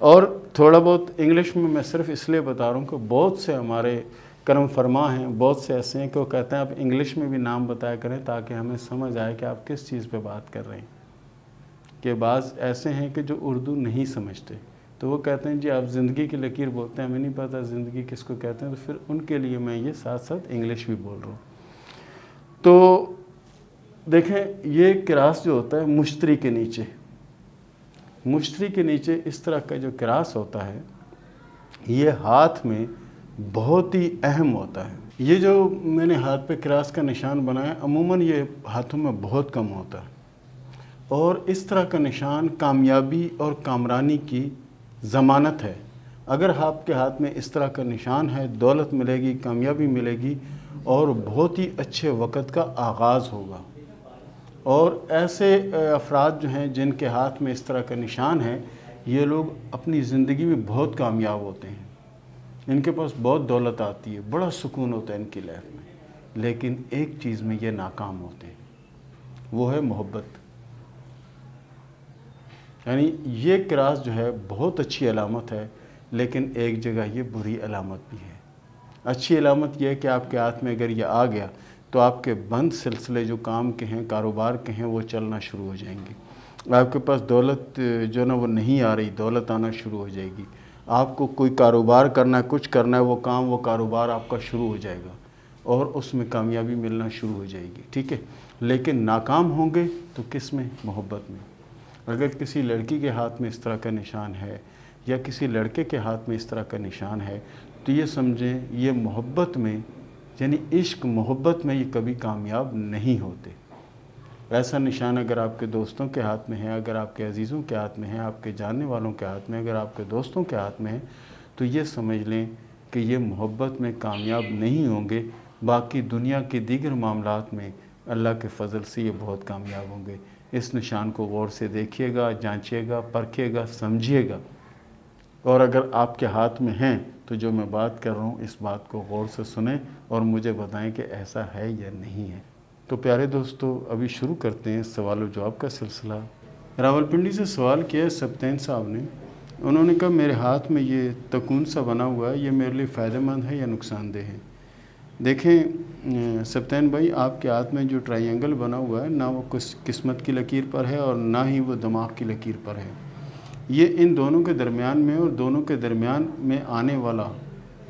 اور تھوڑا بہت انگلش میں صرف اس لیے بتا رہا ہوں کہ بہت سے ہمارے کرم فرما ہیں، بہت سے ایسے ہیں کہ وہ کہتے ہیں آپ انگلش میں بھی نام بتایا کریں تاکہ ہمیں سمجھ آئے کہ آپ کس چیز پہ بات کر رہے ہیں۔ کہ بعض ایسے ہیں کہ جو اردو نہیں سمجھتے، تو وہ کہتے ہیں جی آپ زندگی کی لکیر بولتے ہیں، ہمیں نہیں پتہ زندگی کس کو کہتے ہیں، تو پھر ان کے لیے میں یہ ساتھ ساتھ انگلش بھی بول رہا ہوں۔ تو دیکھیں یہ کراس جو ہوتا ہے مشتری کے نیچے، مشتری کے نیچے اس طرح کا جو کراس ہوتا ہے یہ ہاتھ میں بہت ہی اہم ہوتا ہے۔ یہ جو میں نے ہاتھ پہ کراس کا نشان بنایا عموماً یہ ہاتھوں میں بہت کم ہوتا ہے، اور اس طرح کا نشان کامیابی اور کامرانی کی ضمانت ہے۔ اگر آپ کے ہاتھ میں اس طرح کا نشان ہے دولت ملے گی، کامیابی ملے گی، اور بہت ہی اچھے وقت کا آغاز ہوگا۔ اور ایسے افراد جو ہیں جن کے ہاتھ میں اس طرح کا نشان ہے یہ لوگ اپنی زندگی میں بہت کامیاب ہوتے ہیں، ان کے پاس بہت دولت آتی ہے، بڑا سکون ہوتا ہے ان کی لائف میں، لیکن ایک چیز میں یہ ناکام ہوتے ہیں، وہ ہے محبت۔ یعنی یہ کراس جو ہے بہت اچھی علامت ہے، لیکن ایک جگہ یہ بری علامت بھی ہے۔ اچھی علامت یہ ہے کہ آپ کے ہاتھ میں اگر یہ آ گیا تو آپ کے بند سلسلے جو کام کے ہیں، کاروبار کے ہیں، وہ چلنا شروع ہو جائیں گے۔ آپ کے پاس دولت جو نا وہ نہیں آ رہی، دولت آنا شروع ہو جائے گی۔ آپ کو کوئی کاروبار کرنا ہے، کچھ کرنا ہے، وہ کام وہ کاروبار آپ کا شروع ہو جائے گا اور اس میں کامیابی ملنا شروع ہو جائے گی، ٹھیک ہے۔ لیکن ناکام ہوں گے تو کس میں؟ محبت میں۔ اگر کسی لڑکی کے ہاتھ میں اس طرح کا نشان ہے یا کسی لڑکے کے ہاتھ میں اس طرح کا نشان ہے تو یہ سمجھیں یہ محبت میں، یعنی عشق محبت میں، یہ کبھی کامیاب نہیں ہوتے۔ ایسا نشان اگر آپ کے دوستوں کے ہاتھ میں ہے، اگر آپ کے عزیزوں کے ہاتھ میں ہے، آپ کے جاننے والوں کے ہاتھ میں، اگر آپ کے دوستوں کے ہاتھ میں ہے، تو یہ سمجھ لیں کہ یہ محبت میں کامیاب نہیں ہوں گے، باقی دنیا کے دیگر معاملات میں اللہ کے فضل سے یہ بہت کامیاب ہوں گے۔ اس نشان کو غور سے دیکھیے گا، جانچیے گا، پرکھیے گا، سمجھیے گا، اور اگر آپ کے ہاتھ میں ہیں تو جو میں بات کر رہا ہوں اس بات کو غور سے سنیں اور مجھے بتائیں کہ ایسا ہے یا نہیں ہے۔ تو پیارے دوستو ابھی شروع کرتے ہیں سوال و جواب کا سلسلہ۔ راولپنڈی سے سوال کیا ہے سبتین صاحب نے، انہوں نے کہا میرے ہاتھ میں یہ تکون سا بنا ہوا ہے، یہ میرے لیے فائدہ مند ہے یا نقصان دہ ہے؟ دیکھیں سبتین بھائی، آپ کے ہاتھ میں جو ٹرائی اینگل بنا ہوا ہے نہ وہ قسمت کی لکیر پر ہے اور نہ ہی وہ دماغ کی لکیر پر ہے، یہ ان دونوں کے درمیان میں، اور دونوں کے درمیان میں آنے والا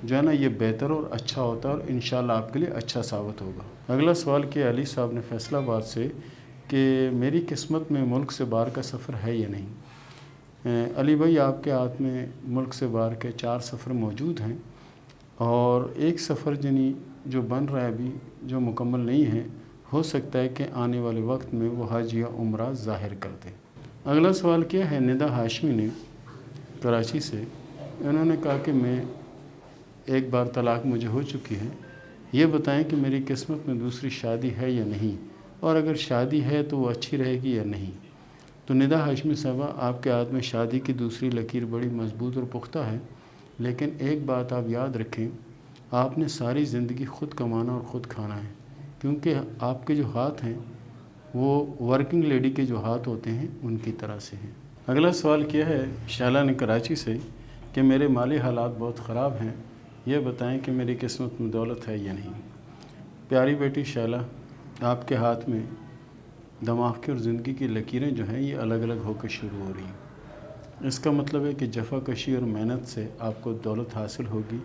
جو ہے نا یہ بہتر اور اچھا ہوتا ہے اور انشاءاللہ آپ کے لیے اچھا ثابت ہوگا۔ اگلا سوال کیا علی صاحب نے فیصل آباد سے کہ میری قسمت میں ملک سے باہر کا سفر ہے یا نہیں؟ علی بھائی آپ کے ہاتھ میں ملک سے باہر کے 4 سفر موجود ہیں، اور ایک سفر یعنی جو بن رہا ہے ابھی جو مکمل نہیں ہے، ہو سکتا ہے کہ آنے والے وقت میں وہ حج یا عمرہ ظاہر کر دیں۔ اگلا سوال کیا ہے ندا ہاشمی نے کراچی سے، انہوں نے کہا کہ میں ایک بار طلاق مجھے ہو چکی ہے، یہ بتائیں کہ میری قسمت میں دوسری شادی ہے یا نہیں، اور اگر شادی ہے تو وہ اچھی رہے گی یا نہیں؟ تو ندا ہاشمی صاحبہ آپ کے ہاتھ میں شادی کی دوسری لکیر بڑی مضبوط اور پختہ ہے، لیکن ایک بات آپ یاد رکھیں، آپ نے ساری زندگی خود کمانا اور خود کھانا ہے، کیونکہ آپ کے جو ہاتھ ہیں وہ ورکنگ لیڈی کے جو ہاتھ ہوتے ہیں ان کی طرح سے ہیں۔ اگلا سوال کیا ہے شائلہ نے کراچی سے کہ میرے مالی حالات بہت خراب ہیں، یہ بتائیں کہ میری قسمت میں دولت ہے یا نہیں؟ پیاری بیٹی شائلہ، آپ کے ہاتھ میں دماغ کی اور زندگی کی لکیریں جو ہیں یہ الگ الگ ہو کے شروع ہو رہی ہیں۔ اس کا مطلب ہے کہ جفا کشی اور محنت سے آپ کو دولت حاصل ہوگی،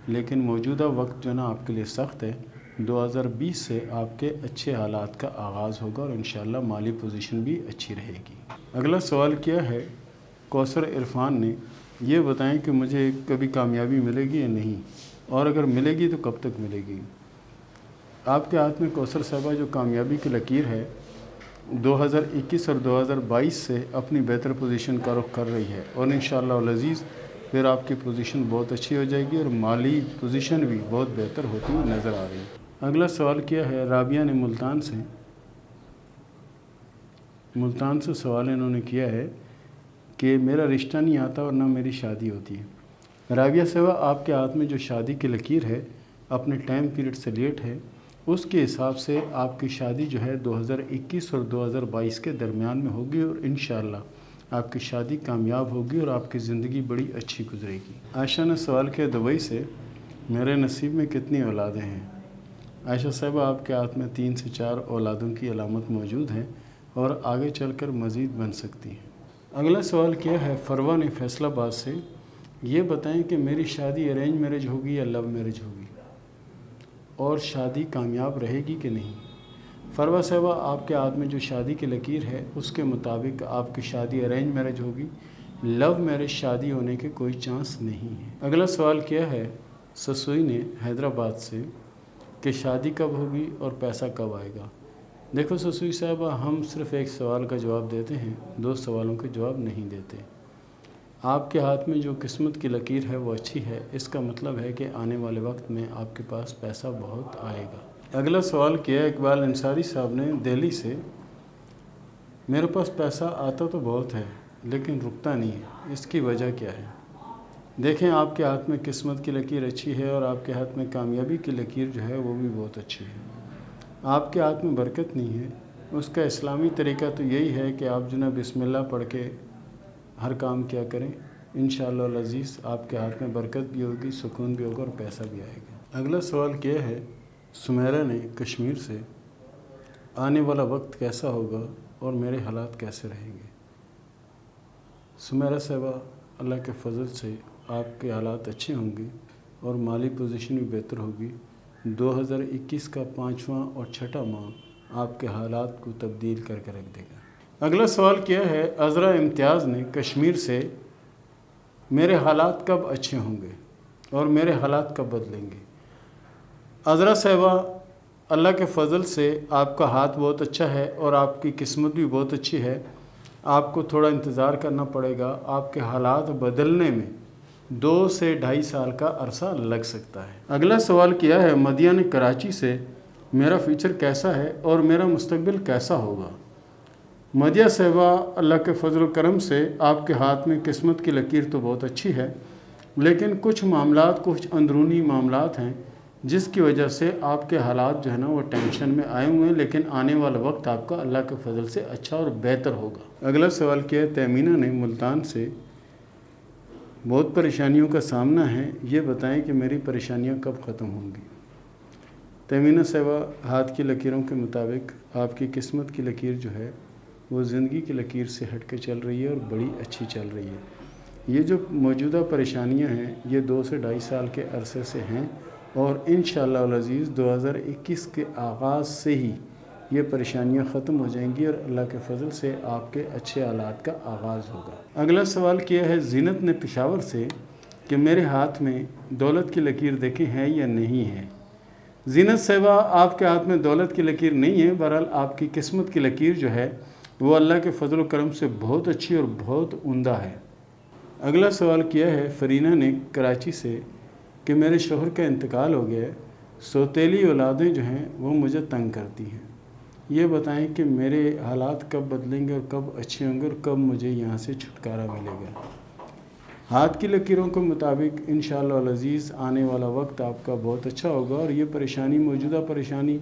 لیکن موجودہ وقت جو نا آپ کے لیے سخت ہے۔ 2020 سے آپ کے اچھے حالات کا آغاز ہوگا اور انشاءاللہ مالی پوزیشن بھی اچھی رہے گی۔ اگلا سوال کیا ہے کوثر عرفان نے، یہ بتائیں کہ مجھے کبھی کامیابی ملے گی یا نہیں، اور اگر ملے گی تو کب تک ملے گی؟ آپ کے ہاتھ میں کوثر صاحبہ جو کامیابی کی لکیر ہے 2021 اور 2022 سے اپنی بہتر پوزیشن کا رخ کر رہی ہے، اور انشاءاللہ العزیز پھر آپ کی پوزیشن بہت اچھی ہو جائے گی اور مالی پوزیشن بھی بہت بہتر ہوتی ہوئی نظر آ رہی ہے۔ اگلا سوال کیا ہے رابعہ نے ملتان سے سوال انہوں نے کیا ہے کہ میرا رشتہ نہیں آتا اور نہ میری شادی ہوتی ہے۔ رابعہ صاحبہ آپ کے ہاتھ میں جو شادی کی لکیر ہے اپنے ٹائم پیریڈ سے لیٹ ہے، اس کے حساب سے آپ کی شادی جو ہے 2021 اور 2022 کے درمیان میں ہوگی، اور انشاءاللہ آپ کی شادی کامیاب ہوگی اور آپ کی زندگی بڑی اچھی گزرے گی۔ عائشہ نے سوال کیا دبئی سے، میرے نصیب میں کتنی اولادیں ہیں؟ عائشہ صاحبہ، آپ کے ہاتھ میں 3 سے 4 اولادوں کی علامت موجود ہے اور آگے چل کر مزید بن سکتی ہیں۔ اگلا سوال کیا ہے فروہ نے فیصل آباد سے، یہ بتائیں کہ میری شادی ارینج میرج ہوگی یا لو میرج ہوگی اور شادی کامیاب رہے گی کہ نہیں؟ فروہ صاحبہ، آپ کے ہاتھ میں جو شادی کی لکیر ہے اس کے مطابق آپ کی شادی ارینج میرج ہوگی، لو میرج شادی ہونے کے کوئی چانس نہیں ہے۔ اگلا سوال کیا ہے سسوئی نے حیدرآباد سے کہ شادی کب ہوگی اور پیسہ کب آئے گا؟ دیکھو سسوئی صاحبہ، ہم صرف ایک سوال کا جواب دیتے ہیں، 2 سوالوں کے جواب نہیں دیتے۔ آپ کے ہاتھ میں جو قسمت کی لکیر ہے وہ اچھی ہے، اس کا مطلب ہے کہ آنے والے وقت میں آپ کے پاس پیسہ بہت آئے گا۔ اگلا سوال کیا ہے اقبال انصاری صاحب نے دہلی سے، میرے پاس پیسہ آتا تو بہت ہے لیکن رکتا نہیں ہے، اس کی وجہ کیا ہے؟ دیکھیں، آپ کے ہاتھ میں قسمت کی لکیر اچھی ہے اور آپ کے ہاتھ میں کامیابی کی لکیر جو ہے وہ بھی بہت اچھی ہے۔ آپ کے ہاتھ میں برکت نہیں ہے، اس کا اسلامی طریقہ تو یہی ہے کہ آپ جو نا بسم اللہ پڑھ کے ہر کام کیا کریں، انشاءاللہ العزیز آپ کے ہاتھ میں برکت بھی ہوگی، سکون بھی ہوگا اور پیسہ بھی آئے گا۔ اگلا سوال کیا ہے سمیرہ نے کشمیر سے، آنے والا وقت کیسا ہوگا اور میرے حالات کیسے رہیں گے؟ سمیرہ صاحبہ، اللہ کے فضل سے آپ کے حالات اچھے ہوں گے اور مالی پوزیشن بھی بہتر ہوگی۔ 2021 کا 5واں اور 6واں ماہ آپ کے حالات کو تبدیل کر کے رکھ دے گا۔ اگلا سوال کیا ہے عذرا امتیاز نے کشمیر سے، میرے حالات کب اچھے ہوں گے اور میرے حالات کب بدلیں گے؟ عذرا صاحبہ، اللہ کے فضل سے آپ کا ہاتھ بہت اچھا ہے اور آپ کی قسمت بھی بہت اچھی ہے، آپ کو تھوڑا انتظار کرنا پڑے گا، آپ کے حالات بدلنے میں 2 سے 2.5 سال کا عرصہ لگ سکتا ہے۔ اگلا سوال کیا ہے مدیہ نے کراچی سے، میرا فیوچر کیسا ہے اور میرا مستقبل کیسا ہوگا؟ مدیہ صاحبہ، اللہ کے فضل و کرم سے آپ کے ہاتھ میں قسمت کی لکیر تو بہت اچھی ہے، لیکن کچھ معاملات، کچھ اندرونی معاملات ہیں جس کی وجہ سے آپ کے حالات جو ہے نا وہ ٹینشن میں آئے ہوئے ہیں، لیکن آنے والا وقت آپ کا اللہ کے فضل سے اچھا اور بہتر ہوگا۔ اگلا سوال کیا ہے تیمینہ نے ملتان سے، بہت پریشانیوں کا سامنا ہے، یہ بتائیں کہ میری پریشانیاں کب ختم ہوں گی؟ تیمینہ صاحبہ، ہاتھ کی لکیروں کے مطابق آپ کی قسمت کی لکیر جو ہے وہ زندگی کی لکیر سے ہٹ کے چل رہی ہے اور بڑی اچھی چل رہی ہے۔ یہ جو موجودہ پریشانیاں ہیں یہ 2 سے 2.5 سال کے عرصے سے ہیں اور انشاءاللہ العزیز 2021 کے آغاز سے ہی یہ پریشانیاں ختم ہو جائیں گی اور اللہ کے فضل سے آپ کے اچھے حالات کا آغاز ہوگا۔ اگلا سوال کیا ہے زینت نے پشاور سے کہ میرے ہاتھ میں دولت کی لکیر دیکھیں ہے یا نہیں ہے؟ زینت صاحبہ، آپ کے ہاتھ میں دولت کی لکیر نہیں ہے، بہرحال آپ کی قسمت کی لکیر جو ہے وہ اللہ کے فضل و کرم سے بہت اچھی اور بہت عمدہ ہے۔ اگلا سوال کیا ہے فرینہ نے کراچی سے کہ میرے شوہر کا انتقال ہو گیا ہے، سوتیلی اولادیں جو ہیں وہ مجھے تنگ کرتی ہیں، یہ بتائیں کہ میرے حالات کب بدلیں گے اور کب اچھے ہوں گے اور کب مجھے یہاں سے چھٹکارا ملے گا؟ ہاتھ کی لکیروں کے مطابق انشاءاللہ العزیز آنے والا وقت آپ کا بہت اچھا ہوگا اور یہ پریشانی، موجودہ پریشانی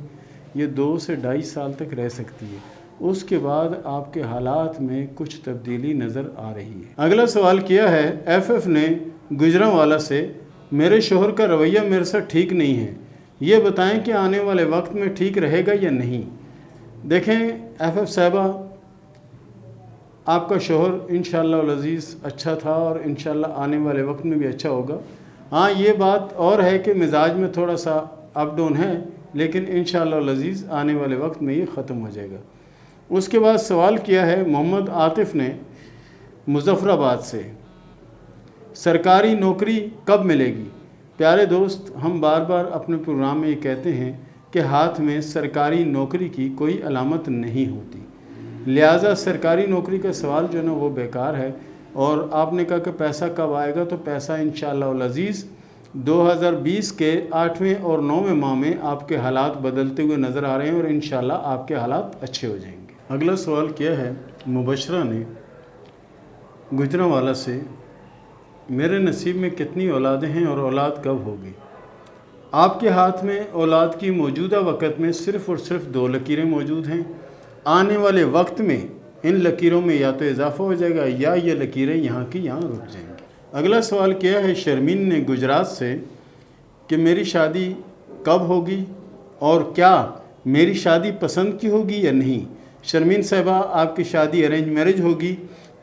یہ 2 سے 2.5 سال تک رہ سکتی ہے، اس کے بعد آپ کے حالات میں کچھ تبدیلی نظر آ رہی ہے۔ اگلا سوال کیا ہے ایف نے گجرانوالہ سے، میرے شوہر کا رویہ میرے ساتھ ٹھیک نہیں ہے، یہ بتائیں کہ آنے والے وقت میں ٹھیک رہے گا یا نہیں؟ دیکھیں ایف صاحبہ، آپ کا شوہر انشاءاللہ العزیز اچھا تھا اور انشاءاللہ آنے والے وقت میں بھی اچھا ہوگا۔ ہاں، یہ بات اور ہے کہ مزاج میں تھوڑا سا اپ ڈاؤن ہے، لیکن انشاءاللہ العزیز آنے والے وقت میں یہ ختم ہو جائے گا۔ اس کے بعد سوال کیا ہے محمد عاطف نے مظفر آباد سے، سرکاری نوکری کب ملے گی؟ پیارے دوست، ہم بار بار اپنے پروگرام میں یہ کہتے ہیں کہ ہاتھ میں سرکاری نوکری کی کوئی علامت نہیں ہوتی، لہٰذا سرکاری نوکری کا سوال جو ہے نا وہ بیکار ہے۔ اور آپ نے کہا کہ پیسہ کب آئے گا، تو پیسہ انشاءاللہ العزیز 2020 کے 8ویں اور 9ویں ماہ میں آپ کے حالات بدلتے ہوئے نظر آ رہے ہیں اور انشاءاللہ آپ کے حالات اچھے ہو جائیں گے۔ اگلا سوال کیا ہے مبشرہ نے گجرانوالہ سے، میرے نصیب میں کتنی اولادیں ہیں اور اولاد کب ہوگی؟ آپ کے ہاتھ میں اولاد کی موجودہ وقت میں صرف اور صرف 2 لکیریں موجود ہیں، آنے والے وقت میں ان لکیروں میں یا تو اضافہ ہو جائے گا یا یہ لکیریں یہاں کی یہاں رک جائیں گی۔ اگلا سوال کیا ہے شرمین نے گجرات سے کہ میری شادی کب ہوگی اور کیا میری شادی پسند کی ہوگی یا نہیں؟ شرمین صاحبہ، آپ کی شادی ارینج میرج ہوگی،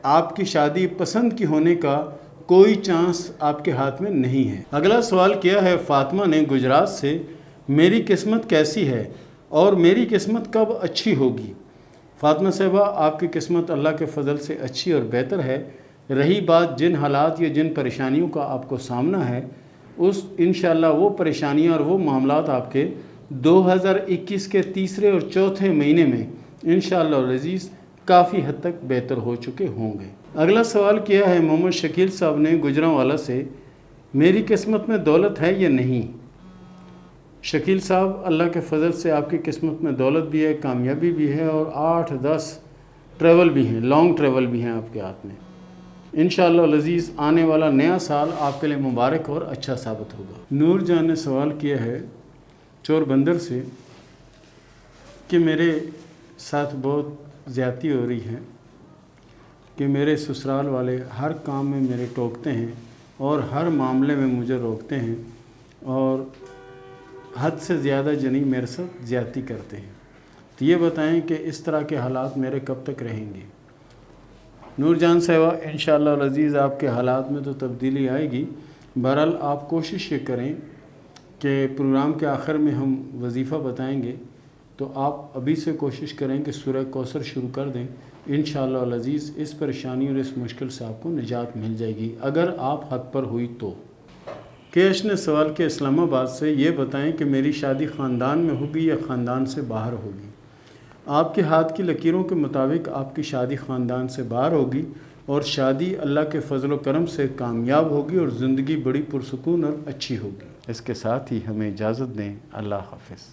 آپ کی شادی پسند کی ہونے کا کوئی چانس آپ کے ہاتھ میں نہیں ہے۔ اگلا سوال کیا ہے فاطمہ نے گجرات سے میری قسمت کیسی ہے اور میری قسمت کب اچھی ہوگی؟ فاطمہ صاحبہ، آپ کی قسمت اللہ کے فضل سے اچھی اور بہتر ہے۔ رہی بات جن حالات یا جن پریشانیوں کا آپ کو سامنا ہے، انشاءاللہ وہ پریشانیاں اور وہ معاملات آپ کے 2021 کے تیسرے اور چوتھے مہینے میں انشاءاللہ العزیز کافی حد تک بہتر ہو چکے ہوں گے۔ اگلا سوال کیا ہے محمد شکیل صاحب نے گجرانوالہ سے میری قسمت میں دولت ہے یا نہیں؟ شکیل صاحب، اللہ کے فضل سے آپ کی قسمت میں دولت بھی ہے، کامیابی بھی ہے اور 8-10 ٹریول بھی ہیں، لانگ ٹریول بھی ہیں آپ کے ہاتھ میں۔ انشاءاللہ العزیز آنے والا نیا سال آپ کے لیے مبارک اور اچھا ثابت ہوگا۔ نور جان نے سوال کیا ہے چور بندر سے کہ میرے ساتھ بہت زیادتی ہو رہی ہے کہ میرے سسرال والے ہر کام میں میرے ٹوکتے ہیں اور ہر معاملے میں مجھے روکتے ہیں اور حد سے زیادہ میرے ساتھ زیادتی کرتے ہیں، تو یہ بتائیں کہ اس طرح کے حالات میرے کب تک رہیں گے؟ نور جان صاحبہ، انشاءاللہ العزیز آپ کے حالات میں تو تبدیلی آئے گی۔ بہرحال آپ کوشش یہ کریں کہ پروگرام کے آخر میں ہم وظیفہ بتائیں گے، تو آپ ابھی سے کوشش کریں کہ سورہ کوثر شروع کر دیں۔ انشاءاللہ العزیز اس پریشانی اور اس مشکل سے آپ کو نجات مل جائے گی اگر آپ حق پر ہوئی تو۔ کیش نے سوال کیا اسلام آباد سے، یہ بتائیں کہ میری شادی خاندان میں ہوگی یا خاندان سے باہر ہوگی؟ آپ کے ہاتھ کی لکیروں کے مطابق آپ کی شادی خاندان سے باہر ہوگی اور شادی اللہ کے فضل و کرم سے کامیاب ہوگی اور زندگی بڑی پرسکون اور اچھی ہوگی۔ اس کے ساتھ ہی ہمیں اجازت دیں، اللہ حافظ۔